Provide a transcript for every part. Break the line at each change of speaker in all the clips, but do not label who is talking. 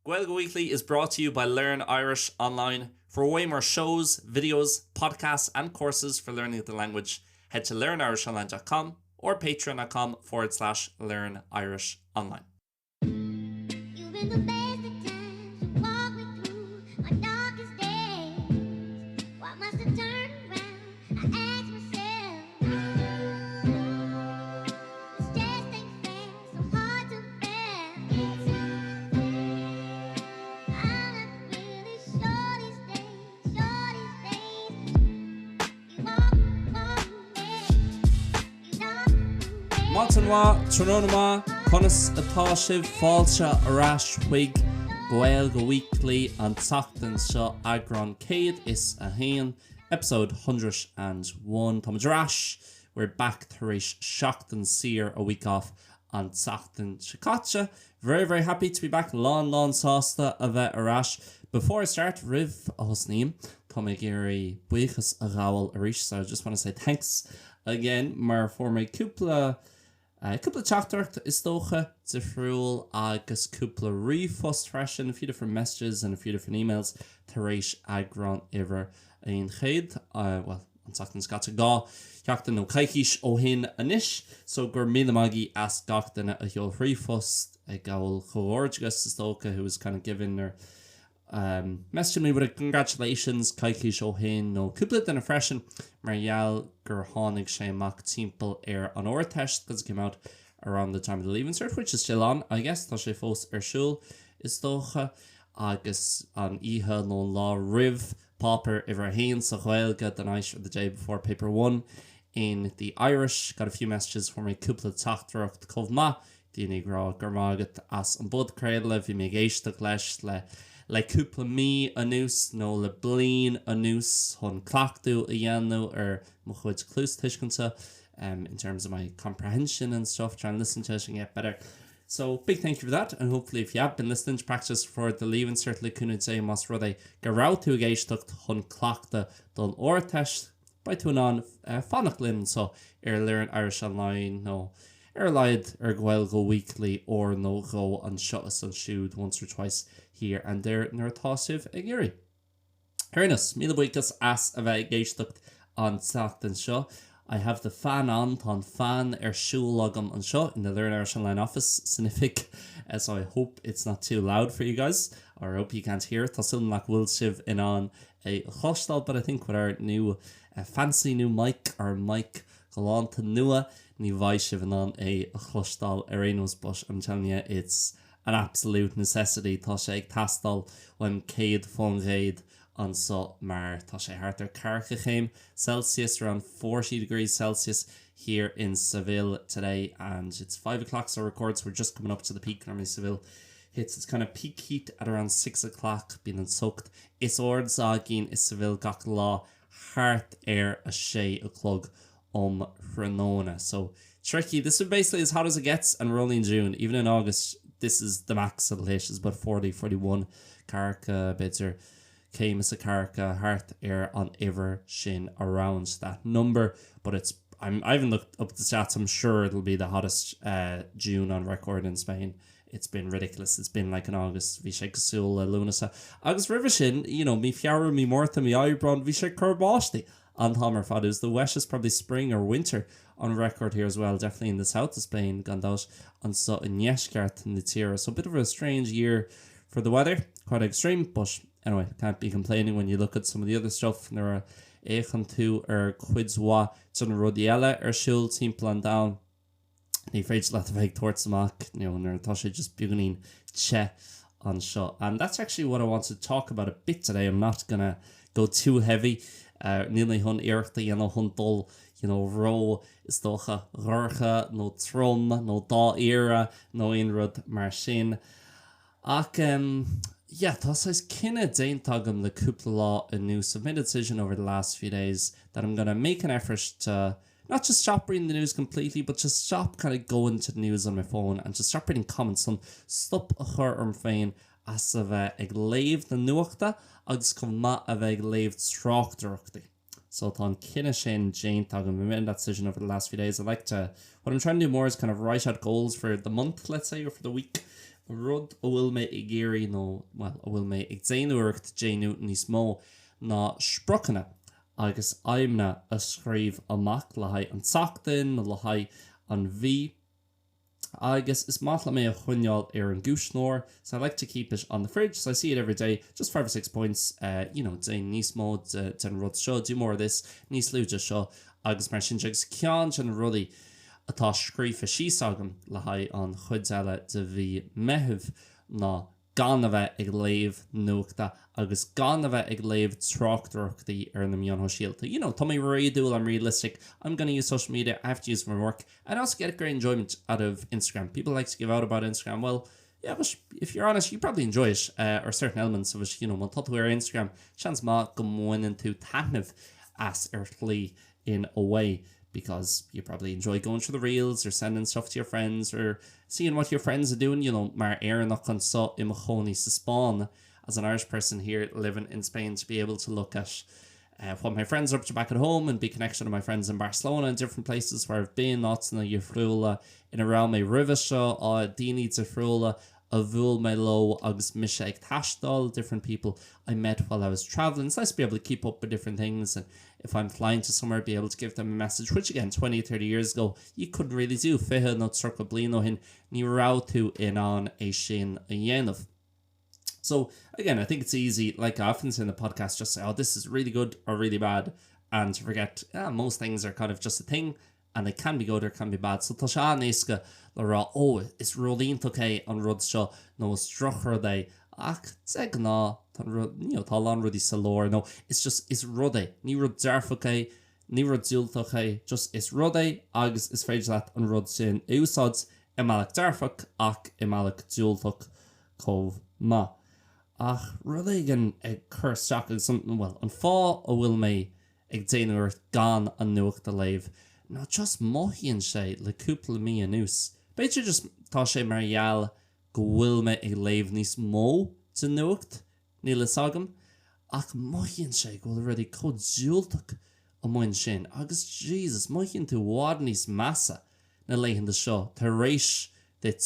Gaeilge Weekly is brought to you by Learn Irish Online. For way more shows, videos, podcasts, and courses for learning the language, head to learnirishonline.com or patreon.com/learnirishonline.
You've been the best of times, you walk me through my darkest days. Why must I turn around? I ask myself. This just ain't fair, so hard to bear. I'm not really sure these days. You walk me, you don't.
Mátanwa, Trónónama, Conas atá sibh fáilte arás chuig Gaeilge Weekly an tachtain seo agran céad is a haon, episode 101. Thomas Rash, we're back to reach seachtain sir a week off an tachtain Chicacha. Very, very happy to be back. Lán sásta a bheith arás. Before I start, Riv a hosníam, Cumigéirí buchas a gáil arís, so I just want to say thanks again, mar for my cúpla teachtacht is dócha to friúil agus cúpla riomhos freisin, a few different messages and a few different emails to rééis agran iver ein chéad. Well, an tachtain scata gá teachtain nó caiiciis ó hin anis, so gur míle as gachtain a heol riomhos a gáil chomhórdegus is dócha, who was kind of giving their messaging me with a congratulations caiiciis ó hin nó cúpla den a freisin margheall gur tháinig sé amach timpeall an ortest that came out around the time of the leaving cert, which is still on, I guess. Tá sé fós siúl is dócha agus an ihe nó lá riv popper iver hain sa Gaeilge the night or the day before paper 1 in the Irish. Got a few messages for me cúpla teachtacht chomh daoine gur mágat as an bud creidle bhí mé éisteacht leis le cúpla mí anús nó le blian anús chun clachtú a dhéanú mo chuid clús tuiscinnta in terms of my comprehension and stuff, trying to listen to it and get better. So big thank you for that, and hopefully if you have been listening to practice for the leaving certainly couldn't say mas rudé go ráú a géisteacht chun clachta don ortest by tún an fannach linn so Learn Irish Online no Leid Gaeilge Weekly or no go an shot an siúd once or twice here and there nuair atá sibh ag iarraidh. Ernest, míle buchas as a bheith géisteacht an tachtain seo. I have the fan on, tan fan siúl agam an seo in the Learn Irish Online office signific, so I hope it's not too loud for you guys, or I hope you can't hear it. Tá sulm nach bhfuil sibh in on a chostal, but I think with our new fancy new mic, our mic galanta nua, ní bhaid sibh in on a chostal arenos, but I'm telling you, it's an absolute necessity. Tá sé ag tastal when céad fón réad an so mar tá sé hartar carcha chéim Celsius, around 40 degrees Celsius here in Seville today, and it's 5 o'clock so records we're just coming up to the peak. Normally Seville hits its kind of peak heat at around 6 o'clock being soaked. Is ord zagin is Seville gach lá hart air a sé a clog Renona. So tricky. This is basically as hot as it gets, and we're only in June. Even in August this is the max of the is about 40 41 carcha bitter came as a carcha heart air on ever shin around that number, but it's I haven't looked up the stats. I'm sure it'll be the hottest June on record in Spain. It's been ridiculous. It's been like in August. Bhí sé cosúil lunasa agus river sin, you know, mi fiara mi morta mi eyebrown bhí sé curbáistí an hammer fad. Is the wettest probably spring or winter on record here as well, definitely in the south of Spain gandát and so in Yeshkart in the Tierra. So a bit of a strange year for the weather, quite extreme, but anyway, can't be complaining when you look at some of the other stuff. There are échan tú chuidswa tun rodiella siúl timpeall an down. Ní féidir leat a bheith tuairt amach, you know, nuair atá sé just beganín che an seo. And that's actually what I want to talk about a bit today. I'm not gonna go too heavy. Níl hun iirechta dhéanamh hun dul, you know, ró is dócha rorcha nó trom nó dá éire nó aon rud mar sin. Ach yeah, that's kind of Déanta le cúpla lá anuas. I've made a decision over the last few days that I'm going to make an effort to not just stop reading the news completely, but just stop kind of going to the news on my phone and just stop reading comments on stop a chur féin as a bheith ag léamh na Nuachta agus chomh a bheith ag léamh tráchtaíochtaí. So tá cinenne sin Déanta we made that decision over the last few days. What I'm trying to do more is kind of write out goals for the month, let's say, or for the week. rud ó bhfuil mé I géirí nó well ó bhfuil mé ag déanúireacht déanú níos mó ná sprochanna agus aimne a scríomh amach le haid an tseachtain le haid an bhí. Agus is math le mé a chuineáil ar an gúisnóir, so I like to keep it on the fridge, so I see it every day, just 5 or 6 points, déan níos mó den rud seo, do more of this, níos lúide seo, agus mar sin agus ceann sin rudaí atá scríofa síos agam le haid an chuid eile de bhí meitheamh ná gan a bheith ag léamh nuachta agus gan a bheith ag léamh tráchtúachtaí ar na mion síalta. Tá mé réadúil, I'm realistic. I'm going to use social media. I have to use it for work. And I also get a great enjoyment out of Instagram. People like to give out about Instagram. Well, yeah, but if you're honest, you probably enjoy it, or certain elements of it. Mal tatu ar Instagram, chans ma go muin to tanmh as earthly in a way, because you probably enjoy going through the reels or sending stuff to your friends or seeing what your friends are doing. Mar éireannach an so imachoni sa Spain, as an Irish person here living in Spain, to be able to look at what my friends are up to back at home and be connected to my friends in Barcelona and different places where I've been, not in a Yafrula, in around my Rivisha, or Dini Zafrula, a bhúil me lo agus mise ag tastal, different people I met while I was traveling. It's nice to be able to keep up with different things, and if I'm flying to somewhere, be able to give them a message, which again 20, 30 years ago you couldn't really do. Fihe not circle blino hin ni rautu in on a shin a yenov. So again, I think it's easy, like I often say in the podcast, just say, oh, this is really good or really bad, and to forget most things are kind of just a thing, and they can be good or can be bad. So tá sé éasca le rá, is rudínta okay an rud seo nó is drochar dé ach te gná tá an rudí sa lór. No, it's just is rudé. Ní rud dearfacé, ní rud dúiltacé, just is rudé agus is féidir leat an rud sin úsáid imeach dearfach ach imeach dúiltach comh ma. Ach rudéigen ag chuirteach agus something well an fá ó bhfuil mé ag déanúir gan an nuachta léamh. No, just mohíonn sé le cúpla mí anús. Beidir just tá sé margheall go bhfuil me ag léamh níos mó de nuacht ní le sagam, ach mohíonn sé go bhfuil rudí códúilteach amuin sin. Agus Jesus, mohíonn tú bhád níos massa na léithin de seo tar rééis dit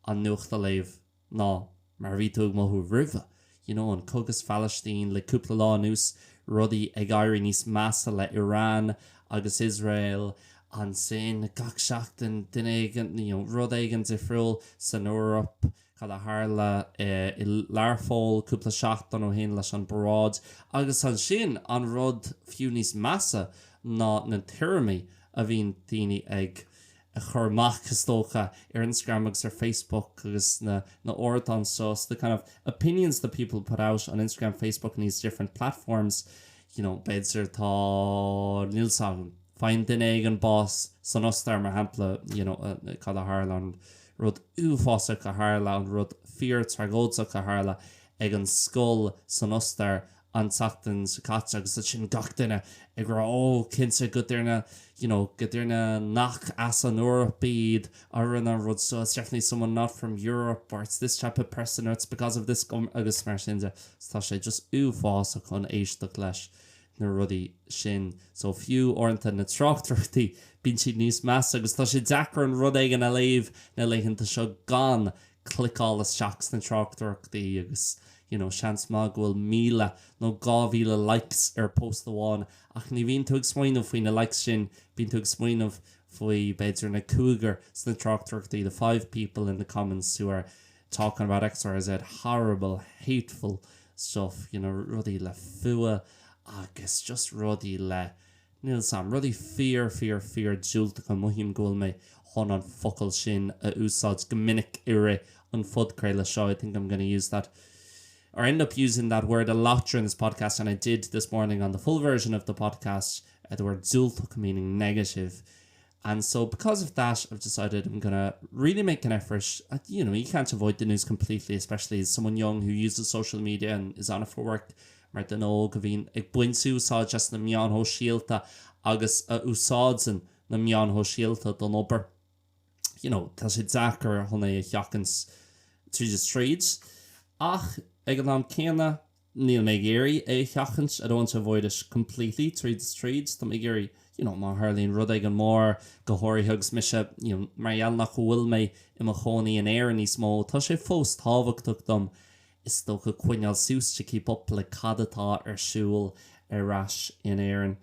an nuachta léamh ná mar bhí tú ag mothú rimhe. An cogus Palestine le cúpla lá anús rudí ag éirí níos massa le Iran agus Israel an sin gach seachtain duine rud éigen difriúil san Eorop cad a tharla I learfáil cúpla seachtain ó hin leis an brád agus an sin an rud fiú níos massa ná na tíirmí a bhíon daoine ag a churmach tócha ar Instagram agus ar Facebook agus na ortán sos, the kind of opinions that people put out on Instagram, Facebook and these different platforms. Beidir tá níl sagam fáin duine ag an bás san ostar mar hampla cad a tharla an rud uafásach a tharla an rud fear tragódach a tharla ag an scoil san ostar an tachtain sa caite agus sin gach duine ag ra cinnte go dtíorna go dtíorna nach as an Européad ar an rud, so it's definitely someone not from Europe, or it's this type of person, or it's because of this agus mar sin tá sé just uafásach an éisteacht leis na rudí sin. So fiú orintanta na tráchtúachtaí bíonn siad níos meas agus tá sé dechar an rud éigen a léamh na léithinnta seo gan clicálas seachas na tráchtúachtaí agus seans má go bhfuil 1,000 nó 2,000 likes ar post amháin, ach ní bhíonn tú ag smaoinemh faoin na likes sin, bíonn tú ag smaoinemh faoi beidir na cúigear san tráchtúachtaí, the 5 people in the comments who are talking about XYZ horrible, hateful stuff, rudí le fua agus just rudí le níl sam rudí fear dúilteach an muhím go bhfuil mé hon an focail sin a úsáid go minic ire an fud creile seo. I think I'm going to use that or end up using that word a lot during this podcast, and I did this morning on the full version of the podcast, the word dúilteach meaning negative. And so because of that, I've decided I'm going to really make an effort. You can't avoid the news completely, especially as someone young who uses social media and is on it for work. Mar den ó go bhín ag buintú úsáid just na mion síalta agus a úsáidsan na mion síalta don obair. Tá sé dachar chuna a cheachans trí de stríd. Ach ag an céanna níl mé géirí éisteacht. I don't want to avoid it completely tríd streets. Tá mé géirí, má Harlín rud ag an mór go háirthagus me se, marall nach bhfuil mé I mo chonaí an éar níos mó. Tá sé fós tábhachtach dom is sto go cuineal sús to keep up le cadatá siúil ras in éan.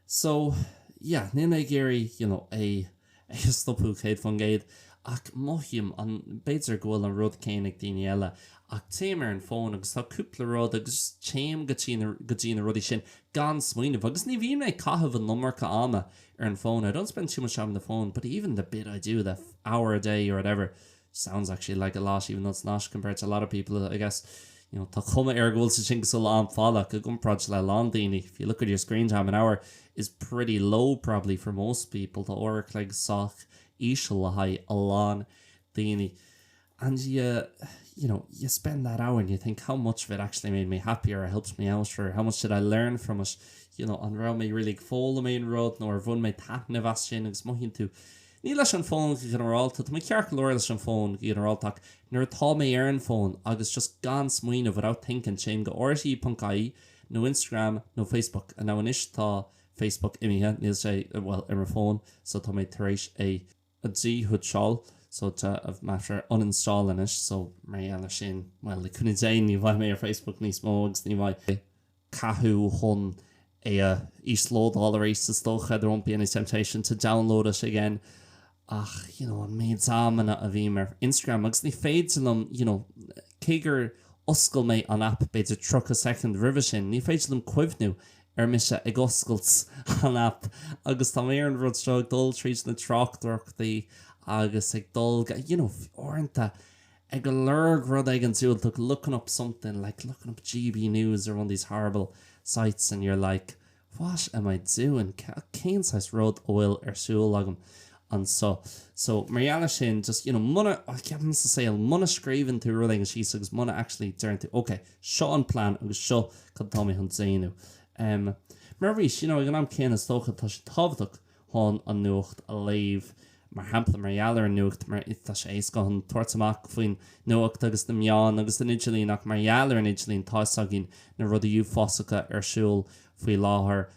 So, yeah, níl mé géirí, stopú chéad fan géad. Ach moithim an beidir gohfuil an rud céinnig daoine eile ach téimar an fón agus tá cúpla rud agus téim go dtína rudí sin gan smaoineh agus ní bhíon mé caitheamh an Iomarca ama an phone. I don't spend too much time on the phone, but even the bit I do, the hour a day or whatever, sounds actually like a lot, even though it's not compared to a lot of people, I guess. Tá chuma gohfuil sa sin go lá fála go gcomhpháirtíocht le lán daoine. If you look at your screen time, an hour is pretty low probably for most people. The orc like soch ishal a lán daoine. And you spend that hour and you think how much of it actually made me happier or helped me out, or how much did I learn from it, an ra me really fóla mé an rud nor bhun mé tana bheas sin agus moithín tú. Ní leis an fón generalta, tá mé ceart leir leis an fón generaltach, nuair tá mé ar an fón agus just gan smaoineh without thinking sin go ortaí.caí, no Instagram, no Facebook, and now inis tá Facebook imithe, níl sé, well, ar an fón, so tá mé taréis a dí chud seáil, so tá of matter uninstalling it, so mBéarla sin, well, le cúna dé ní bhaid mé ar Facebook níos mó agus ní bhaid cathú chun slowed all the races stocha. There won't be any temptation to download it again. Ach, an méid zámanna a bhí mar Instagram agus ní féid lum, cégur oscail mé an app beidir truch a second river sin, ní féid lum cuimhnú mise ag oscailt an app agus tá mé an rud seo dul tríd na trachtarachtaí agus ag dul, orintha ag go lurg rud ag an súil looking up something like looking up GB News or one of these horrible sites and you're like, what am I doing? Céin sais rud óil súil agam. And so mBéarla sin just, muna, I can't say muna scríbhinn tú rud ag an síos agus muna actually turn to, okay, seo an plan agus seo cad tá mé chun déanú. Mar rís, ag an am céanna stocha tá sé tábhachtach hán an nuacht a léamh mar hampla mBéarla an nuacht mar tá sé éasca chun tuairteach faoin nuacht agus na meán agus den Idilín ach mBéarla an Idilín táisagin na rudaí fásacha siúil faoi láthair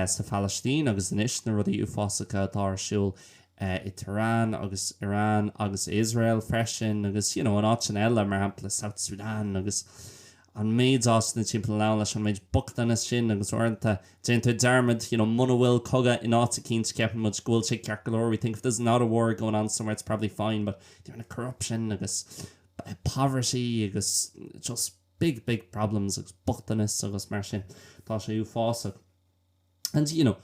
sa Phalestín agus inis na rudaí fásacha tá siúil I Tirán agus Iran agus Israel freisin agus an áit an eile mar hampla South Sudan agus an méid as na timp lá leis an méid buchtainna sin agus orintha déanta dermid, muna bhfuil coga in áta cín ceapan much gohfuil sé ceart go leor. We think if there's not a war going on somewhere, it's probably fine, but there's corruption agus poverty agus just big problems agus buchtainnis agus mar sin tá sé fásach. And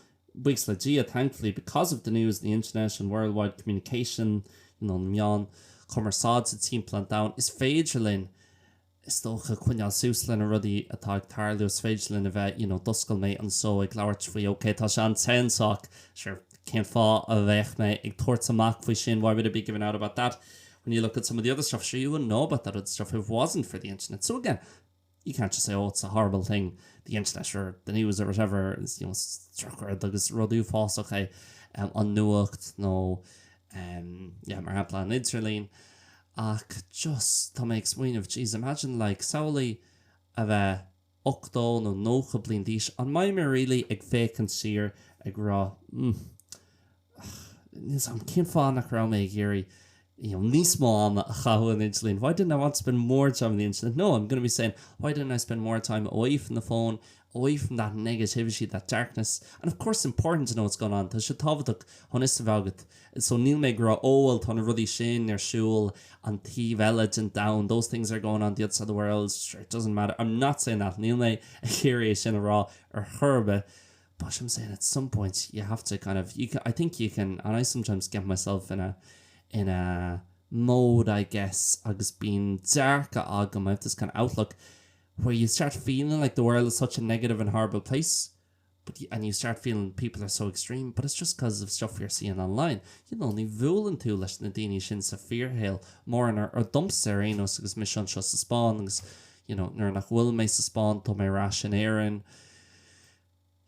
weeks like Gia, thankfully, because of the news, the internet and worldwide communication, meán commerceáid sa timp down is féidirlinn is tócha cuineál súslinn a rudaí atá ag tarlú is féidirlinn a bheith, doscail mé an so ag leabhart faoi, okay, tá sé an teanach, sure, cén fá a bheith mé ag tuairt faoi sin, why would it be given out about that? When you look at some of the other stuff, sure, you wouldn't know about that other stuff if it wasn't for the internet. So again, you can't just say, oh, it's a horrible thing. The internet or the news or whatever is, strucker agus rodú fásach an nuacht nó mar hampla an Idilín. Ach, just tá méid smaoineh, jeez, imagine like saolaí a bheith 8 nó 9 bliain díos an maiid mé really ag fécinn siar ag rá níos an cin fáin nach rá mé géirí níos mó am a chaú an Idilín. Why didn't I want to spend more time on the internet? No, I'm going to be saying, why didn't I spend more time away from the phone, away from that negativity, that darkness? And of course, it's important to know what's going on. Tá sé tábhachtach honest bhagat. So níl mé gra óil tá na rudí sin ar siúil an tíomh eile and down. Those things are going on the other side of the world. Sure, it doesn't matter. I'm not saying that. Níl mé a chéirí sin a rá ar churbe. But I'm saying at some point you have to kind of, I think you can, and I sometimes get myself in a mode, I guess, agus being dark agam. I have this kind of outlook where you start feeling like the world is such a negative and horrible place, and you start feeling people are so extreme, but it's just because of stuff you're seeing online. Ní bhualann tú leis na daoine sin sa fearhéal mór ar dumpsa arénos agus mis an seo sa Spáin agus nuair nach bhfuil mé sa Spáin tá mé rás in éireann.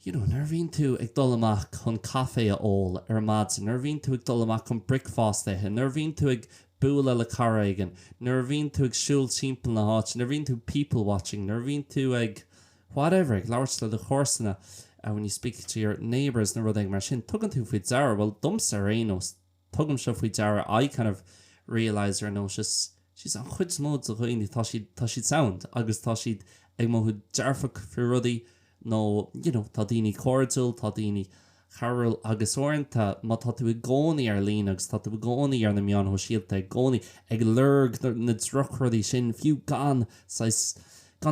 Nuair bhíonn tú ag dul amach chun caifé a ól ar mad, nuair bhíonn tú ag dul amach chun bricfast nuair bhíonn tú ag búla le caraigen, nuair bhíonn tú ag siúl timp na háit, nuair bhíonn tú people watching, nuair bhíonn tú ag whatever, ag labhairt le chósanna, and when you speak to your neighbours na rud ag mar sin, tugann tú faoi deara, well, dumsa rénos, tugam seo faoi deara, I kind of realised her, no, she's an chuid smód a chuoine, tá siad sound, agus tá siad ag mo chu dearfach fi rudaí, no, you know, tá daoine cordial, tá daoine charil agus orintanta, má tá tú ag gcónaí ar lín, agus tá tú ag gcónaí ar na meán ho síalta ag gcónaí, ag lurg na drochrudaí sin, fiú gan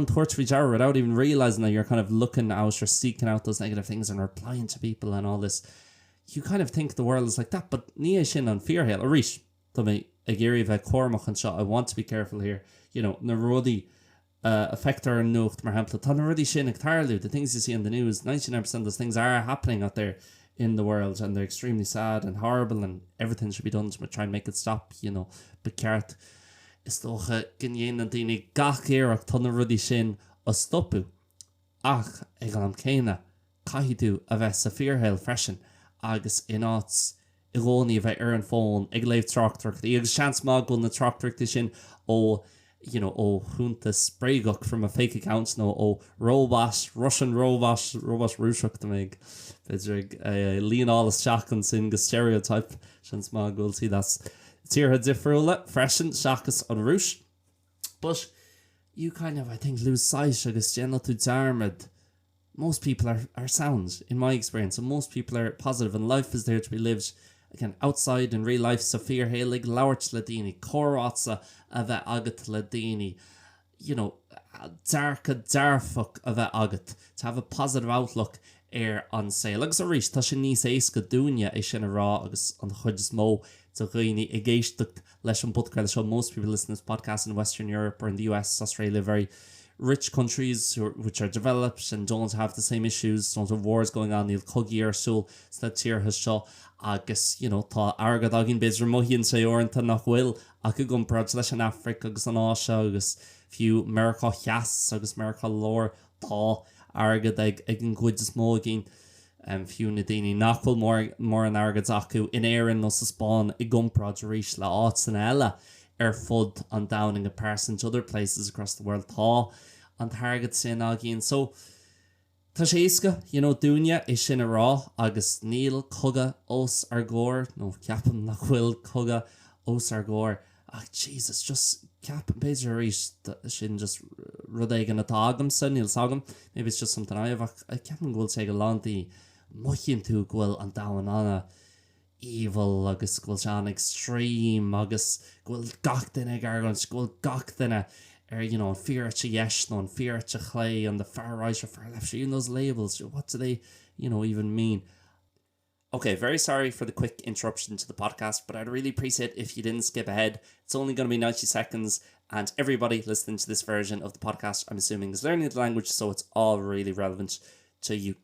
torch for each hour without even realizing that you're kind of looking out or seeking out those negative things and replying to people and all this. You kind of think the world is like that, but ní sin an fearhail a ríis. Tá mé ag éirí bheith cormach an seo. I want to be careful here. You know, na rudí affectar an nuacht mar hapla. Tá na rudí sin ag tarlú. The things you see in the news, 99% of those things are happening out there in the world, and they're extremely sad and horrible, and everything should be done to try and make it stop, you know. But ceart is dócha gnéan an daoine gach éireach tá na rudí sin a stopú. Ach, ag an céine, caithú a bheith sa fearhail freisin, agus in áits i gcónaí a bheith ar an fón, ag léamh trachtracht, agus seans má go na trachtrachta sin ó, you know, ó chunta spraigach from a fake account, no, ó robas, Russian robas rúiseach do méid. Beidir líonálas seachan sin go stereotype, seans má go see that's tíortha difriúla, freisin, seachas an rúis. But you kind of, I think, lose sight agus general to darmid. Most people are sound, in my experience, and most people are positive, and life is there to be lived, again, outside in real life. So fearhail ag labhairt le daoine, córása a bheith agat le daoine, you know, darfach a bheith agat, to have a positive outlook an saoil. Agus a rís, tá sin níos éasca dúine é sin a rá agus an chuid is mó to dhaoine i gcéisteacht leis an podcast show. Most people listen to this podcast in Western Europe or in the US, Australia, very rich countries which are developed and don't have the same issues, don't have wars going on, níl cogaí ar súl, so that tíortha seo agus, you know, tá airgad agin beidir moithíonn sé orintanta nach bhfuil ach go gcomhpháirtíocht leis an Africa agus an Áise agus fiú Mercá cheas agus Mercá lór tá airgad ag an gcuid is mó gin fiú na daoine nachfuil mór an airgad acu in éireann nó sa Spáin i gcompráid rís le áit san eile ar fud an downing a person to other places across the world tá an target sin agin. So tá sé éasca, you know, dúine is sin a rá agus níl coga os ar gcóir, nó ceapan nach bhfuil coga os ar gcóir. Ach, Jesus, just ceapan beidir rís sin just rud éigean atá agam san, níl sagam. Maybe it's just something I have. I ceapan ghfuil sé go lántaí moithíonn tú ghfuil an dahan anna evil agus ghfuil se an extreme agus ghfuil gach duine ag argan, ghfuil gach duine you know, an fearte yes, no, an fearte chlé, on the far right or far left, you know, those labels, what do they, you know, even mean? Okay, very sorry for the quick interruption to the podcast, but I'd really appreciate if you didn't skip ahead. It's only going to be 90 seconds, and everybody listening to this version of the podcast, I'm assuming, is learning the language, so it's all really relevant to you.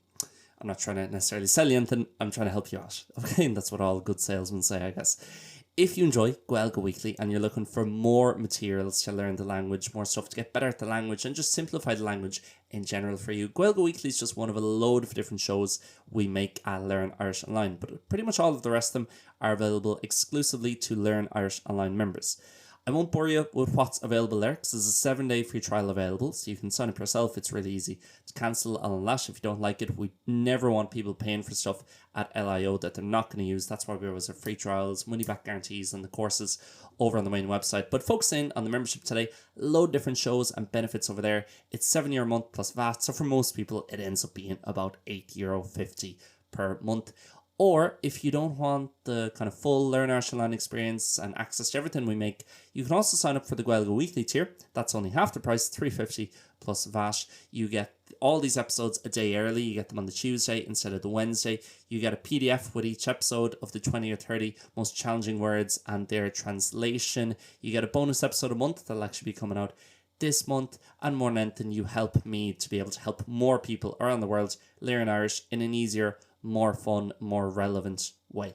I'm not trying to necessarily sell you anything, I'm trying to help you out. Okay, and that's what all good salesmen say, I guess. If you enjoy Gaeilge Weekly and you're looking for more materials to learn the language, more stuff to get better at the language and just simplify the language in general for you, Gaeilge Weekly is just one of a load of different shows we make at Learn Irish Online, but pretty much all of the rest of them are available exclusively to Learn Irish Online members. I won't bore you with what's available there because there's a 7-day free trial available, so you can sign up yourself. It's really easy to cancel and lash if you don't like it. We never want people paying for stuff at LIO that they're not going to use. That's why we always have free trials, money back guarantees and the courses over on the main website. But focusing on the membership today, a load of different shows and benefits over there. It's €7 a month plus VAT, so for most people it ends up being about €8.50 per month. Or if you don't want the kind of full Learn Irish Online experience and access to everything we make, you can also sign up for the Gaeilge Weekly tier. That's only half the price, $3.50 plus VAT. You get all these episodes a day early. You get them on the Tuesday instead of the Wednesday. You get a PDF with each episode of the 20 or 30 most challenging words and their translation. You get a bonus episode a month that'll actually be coming out this month, and more than anything, you help me to be able to help more people around the world learn Irish in an easier, more fun, more relevant way.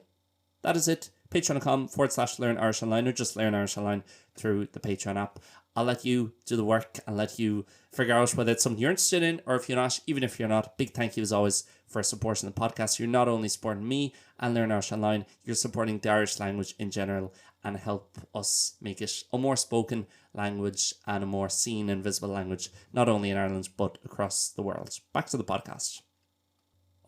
That is it. Patreon.com/Learn Irish Online, or just Learn Irish Online through the Patreon app. I'll let you do the work and let you figure out whether it's something you're interested in, or if you're not. Even if you're not, big thank you as always for supporting the podcast. You're not only supporting me and Learn Irish Online, you're supporting the Irish language in general and help us make it a more spoken language and a more seen and visible language, not only in Ireland, but across the world. Back to the podcast.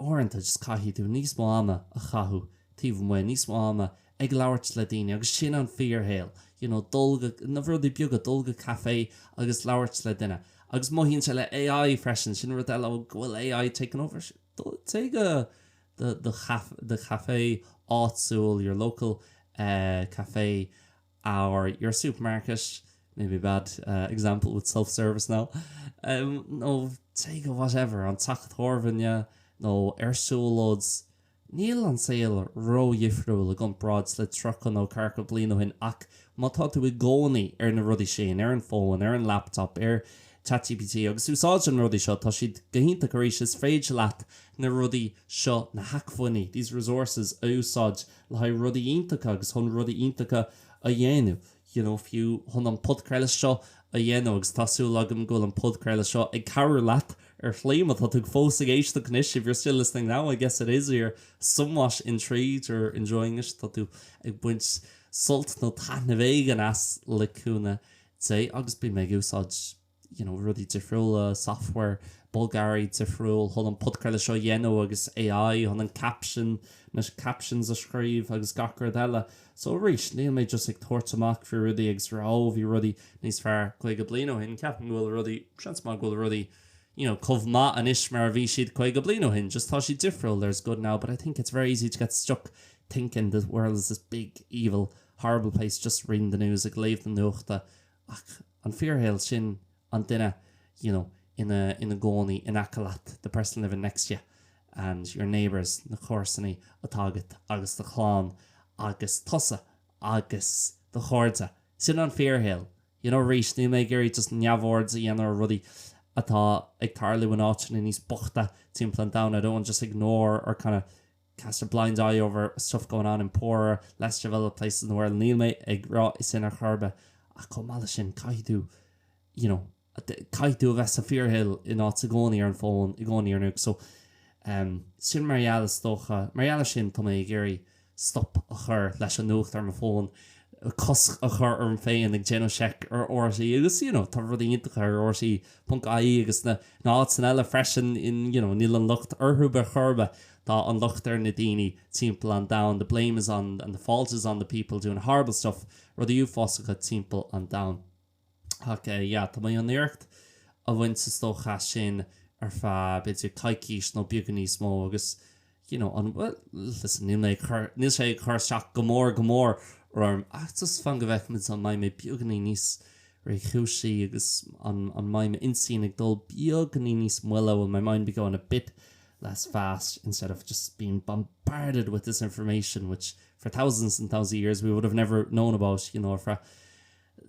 Orintha just caithú níos mó ama a chathú, tíomh mu níos mó ama ag labhairt le daoine agus sin an fíorhéal, dulga na bhrudaí beaga dulga cafe agus labhairt le duine. Agus mohíonn se le AI freisin sin rud eile bhfuil AI taken over. Take the cafe áitsúil, your local cafe or your supermarket. Maybe a bad example with self-service now. No, take a whatever on tacht horvin, no airsúlóds. Níl an saoil ró dhifriúil a gon brad le truchan ó carcha bliano hin ach má tá tú i gcónaí na rudí sin, an phone, an laptop, ChatGPT agus úsáid an rudí seo tá siad gohínta éis is féidir leat na rudí seo na hackfunny, these resources a úsáid le haid rudí iontacha agus chun rudí iontacha a dhéanamh. Fiú chun an podcréile seo a dhéanamh agus tasú agam go an podcréile seo ag cabhrú leat flame that took fós éisteacht knish. If you're still listening now, I guess it is, you're somewhat intrigued or enjoying it. That you buint sult no tan vegan as lecuna say agus be meg úsáid, rudí difriúil software Bulgari difriúil hol an podcréile seo dhéanamh agus AI hon an captions a scríb agus gachar eile. So rís níl mé just ag tuairteach fi rudí agus ráh hí rudí níos fearr chuig go bliano hin ceapan bhfuil rudí transmá bhfuil rudí cumhma an ish mar bhí siad chuig go bliano hin, just tá si difriúil, there's good now, but I think it's very easy to get stuck thinking the world is this big, evil, horrible place. Just reading the news, ag léamh na Nuachta, ach an fearhéal sin an duine, in a gcónaí in Acalat, the person living next to you, and your neighbours, na chorsaní atágat, agus the chlán, agus tusa, agus the chorda. Sin an fearhéal, rís ní mé géirí just neamhórds a dhéanamh rudí atá ag tarlú an áitin in níos bochta timpplain down. I don't want to just ignore or kind of cast a blind eye over stuff going on in poorer, less developed places in the world. Níl mé ag rá is in a charbe a comála sin caiithú, caiithú a bheits a fearhéal in áit a gcónaí ar an phone, i gcónaí ar nuach. So sin mBéarla stocha, mBéarla sin tá mé géirí stop a chur leis an nuacht ar my phone, cos a chur ar an féin ag genosiec ar orsaí agus tá rudí iontacha ar orsaí .ai agus na áit san eile freisin in níl an lucht orthú be churbe tá an lucht ar na daoine timpeall an down. The blame is on and the fault is on the people doing horrible stuff, rudí uafásacha timpeall an down. Tá mé an éirecht a bhaint sa stocha sin ar feadh beidir caiicís nó beaga níos mó agus listen, níl sé chur seach go mór or just fan go bheith mit an maiime beaganí níos ré chúsaí agus an maiime insín ag dul beaganí níos muile will my mind be going a bit less fast instead of just being bombarded with this information which for thousands and thousands of years we would have never known about, for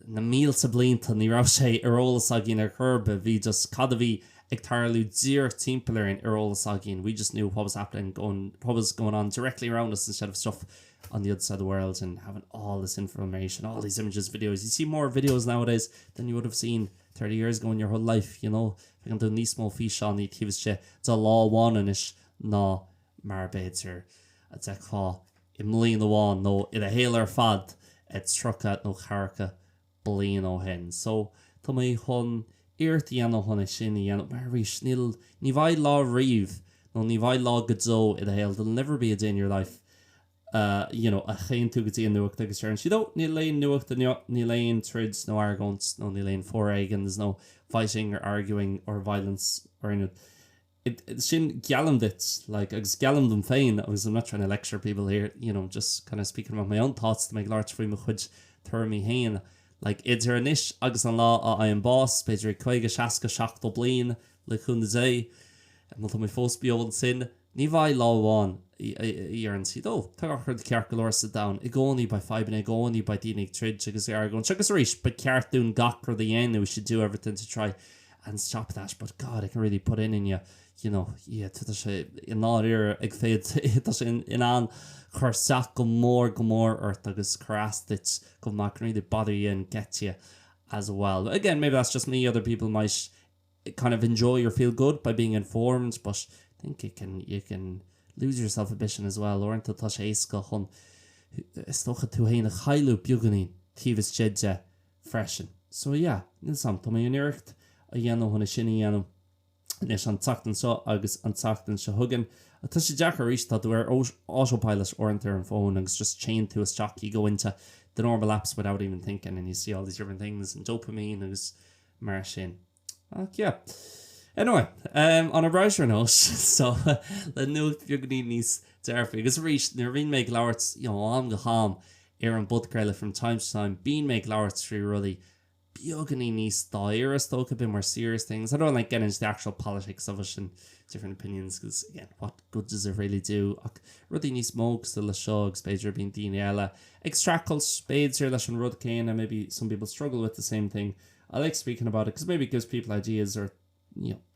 na míl sa blianta ní rá sé arolalas agin ar churbe bhí just cad a bhí ag tarlú dír timpeall in arolalas agin. We just knew what was happening, what was going on directly around us instead of stuff on the other side of the world, and having all this information, all these images, videos. You see more videos nowadays than you would have seen 30 years ago in your whole life, If I can do ní smó fi seán ní tíbhaiste tá láháin is ná mar béidir a deá I mlíon amháin nó I a héal ar fad et trucha nó charcha blian ó hen. So tá mé chun iirtí anna chuna sin mar rís ní bhaid lá riomh nó ní bhaid lá godó I a héal. There'll never be a day in your life a chéin tú go dtí an nuachta agus tearn si ní léon nuachta ní léon trids nó argons nó ní léon foréigans nó fighting or arguing or violence or sin galam dit like agus galam them féin agus I'm not trying to lecture people here, just kind of speaking about my own thoughts to make large free mo chuid thurmi hain. Like idir an ish agus an lá a an boss beidir chuige seasca seach do blian le chun dé and not my fós beyond sin ní bhaid láháin ar an si tá chud ceart golóir sa down I gcónaí by 5 and I gcónaí by dínig trid agus argon agus rís but ceartún gach for the end we should do everything to try and stop that, but God I can really put in you tuta sé in áir ag féad tá sé in an chur seach go mór earth agus crastit go mac really bother you and get you as well. Again, maybe that's just me. Other people might kind of enjoy or feel good by being informed, but I think you can lose yourself a bit as well. Or into touch éasca chun is toch tú héna chailú beganí tíhas jeide freisin. So yeah, níl sam tá mé inéirecht a dhéanamh chuna sinna dhéanam is an tachtan seo agus an tachtan se thugan. Tá sé deach éis tá dú ar autopilot orinttar an phone agus just chain to a stock. You go into the normal apps without even thinking and you see all these different things and dopamine agus mar sin. Yeah. Anyway, on a browser note, so le nu beganí níos dearfa agus rís nar bhíon méid labhairt am go ham ar an budcréile from time to time. Bíon méid labhairt trí rudaí beganí níos dair tóca bit more serious things. I don't like getting into the actual politics of it and different opinions because again, what good does it really do? Rudí níos mó still le seo agus beidir bíon daoine eile extractals spades here leis an rud céin, and maybe some people struggle with the same thing. I like speaking about it because maybe it gives people ideas or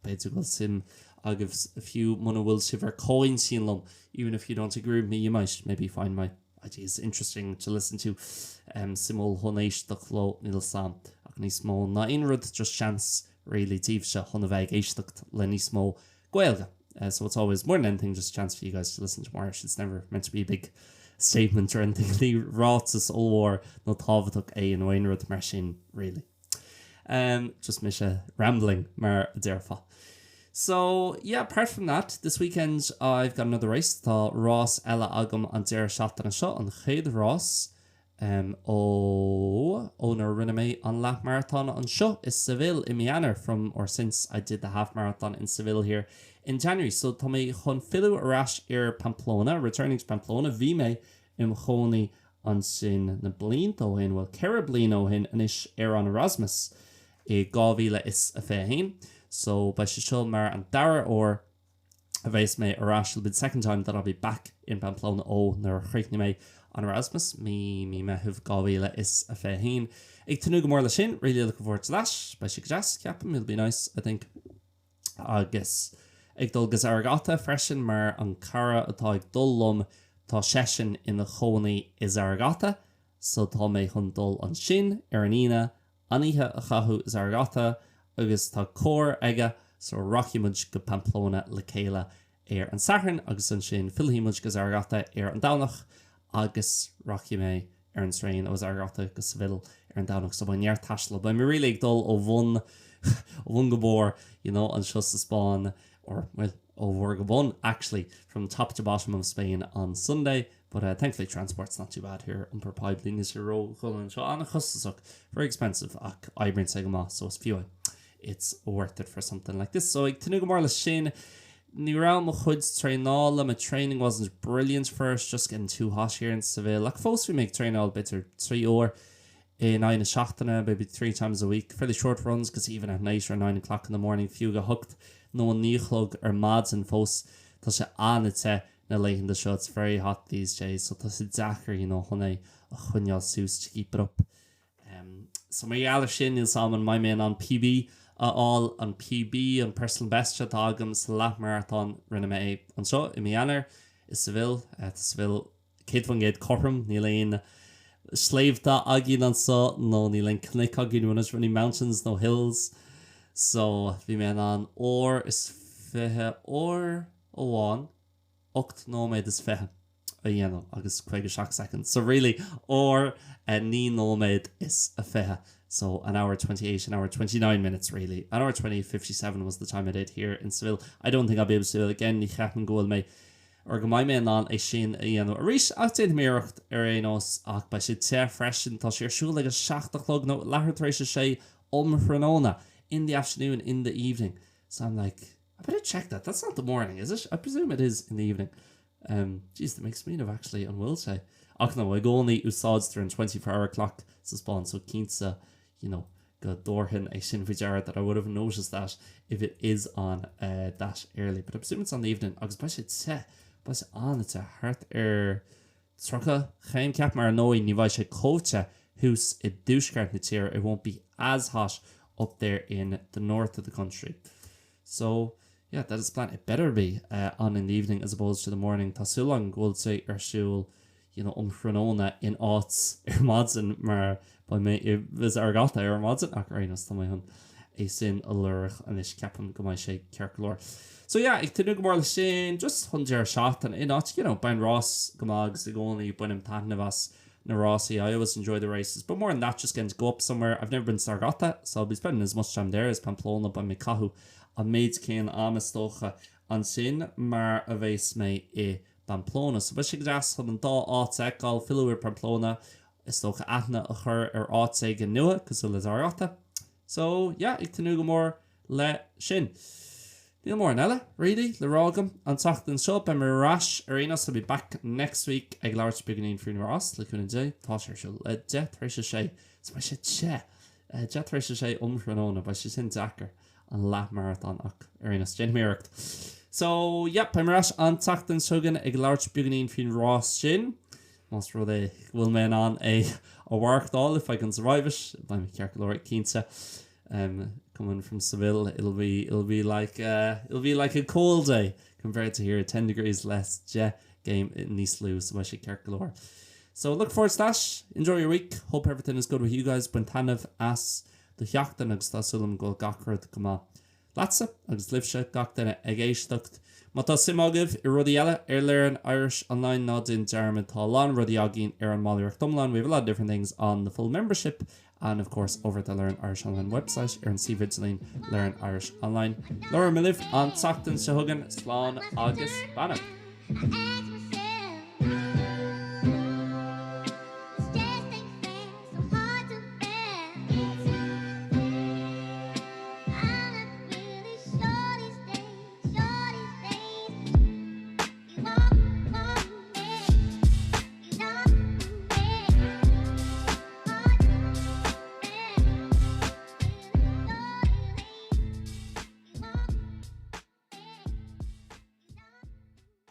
beidir go sim agus a few muna bhfuil si bhar cóin sin lom. Even if you don't agree with me, you might maybe find my ideas interesting to listen to. Simul honéis do chló níl sam ach níos mó na inrud just chance really tíobh se chuna bheith éisteacht le níos mó Gaeilge. So it's always more than anything just a chance for you guys to listen to more. It's never meant to be a big statement or anything. Lí rátas ó nó tábhaach é an inrud mar sin really. Just mis rambling mar dearfa. So yeah, apart from that, this weekend I've got another race. Tá Ross Ella agam an deir Seachtana seo an chéad Ross owner rinne mé an lap marathon an seo is Seville in Mianer from or since I did the half marathon in Seville here in January. So tá mé chun fiú arás ar Pamplona, returning to Pamplona, bhí mé im chónaí an sin na blin óhin, well ceithre blin óhin inis ar an Erasmus I 2015. So by seo mar an dara or a bheits mé arás will be the second time that I'll be back in Pamplona nar chríicni mé an Erasmus. Me methh 2015. Ag tanú go mór le sin, really looking forward to that. By jazz ceapam, it'll be nice, I think. Agus ag dul gus aragata freisin mar an cara atá ag dul lom tá sesin in na chonaí is aragata. So tá mé chun dul an sin ar an ina aníthe a chathú is aragata agus tá cór aige so rockimid go Pamplona le céile ar an sathran agus an sin filhímuid gus aragata ar an dánach agus rocky mé ar an srain agus aragata go Seville ar an dánach so bainnear taisle. But mi really ag dul ó bhun go bór, an seo sa Spáin or well over Gabon actually from top to bottom of Spain on Sunday. But thankfully transport's not too bad here. Umper pipeline is your roll and so on a chustasach very expensive Ibrin Segama so it's worth it for something like this. So ag tanú go mór le sin ní rá mo chuid tréála. My training wasn't brilliant first, just getting too hot here in Seville. Like folks we make tréáil bitter 3 hour in 9 Seachtana, maybe 3 times a week, fairly short runs because even at night or 9 o'clock in the morning few got hooked. No one níchlog or mads and folks tá sé anite na leighn the show. It's very hot these days, so tá sé dachar chunna a chuneal sús to keep it up. So my eile sin is on my man on PB all on PB and personal best shot agams lap marathon rinne mé an seo I Mianer is Seville Seville kid van géad chom ní leon sléimhta agin an so nó ní leon cnic agin runnas running mountains no hills. So bhí mé an or is fithe or óháin 8 nóméid is fithe a dhéanam agus 56 seconds. So really or 9 nóméid is a fithe. So an hour 28, an hour 29 minutes really. An hour 20:57 was the time I did here in Seville. I don't think I'll be able to do it again. Ní cheapan goil mé or go mai mé an é sin a dhéanam. Rís achtain méireacht ar éos ach ba si te freisin tá sé siúil le 7:00 nó lehartrééis sé Hránóna in the afternoon, in the evening. So I'm like, I better check that. That's not the morning, is it? I presume it is in the evening. Geez, that makes me know actually on will say. Ach no, I go only úsáids during 24-hour clock sa Spáin, so cínta, go dorhin a sin fijar that I would have noticed that if it is on that early. But I presume it's on the evening. Agus ba sé te, ba sé an it's a heart trocha chaim cap mar nói ní bhaid sé cóte hús I dúsgart na tír. It won't be as hot up there in the north of the country. So yeah, that is planned. It better be on in the evening as opposed to the morning. Tá súlang gold say siúil Hránóna in áits ar madsan mar by me it was argata ar madsan ach reinos tá mai hun é sin a lurach an is ceapan go mai sé cearcolóir. So yeah, ag tú go mór le sin just chun dear shot and not, you know, bain Ross gomags the only bunim tanavas na Rossi. I always enjoy the races, but more than that, just getting to go up somewhere. I've never been to Sargata, so I'll be spending as much time there as Pamplona by my cahu. A maid cén amastocha an sin mar a bheits me I Pamplona. So but she gras had an dá áte gal fiúir Pamplona is stocha aithna a chur áte gan nua cos le Sargata. So yeah, ag tú go mór le sin. Níl mór nella, really, le rágam an tachtan seo by my rash arenas will be back next week ag large beginning for Ross like when day tá sé le jet sé so she jet sé umfranona but she's in Dakar an lap marathon ach arenas genmericht. So yep, by my rash an tachtan seo ag large beginning for Ross sin most really will men on a work all if I can survive it by me calculate Kinsa. Coming from Seville, it'll be like a cold day compared to here, 10 degrees less game in Níos so I should care galore. So look forward to that. Enjoy your week. Hope everything is good with you guys. Buntanav as the Nuachta agus tásúlam go gachrad go Latsa agus livse gachtainna ag éisteacht. Mata simagih I rudí eile learn Irish online not in German Talán rudí agin an Máilíocht Dumlan. We have a lot of different things on the full membership and of course over the Learn Irish Online website and see vidlin Learn Irish Online. Laura Miliv an tachtan se hugan slán agus banna.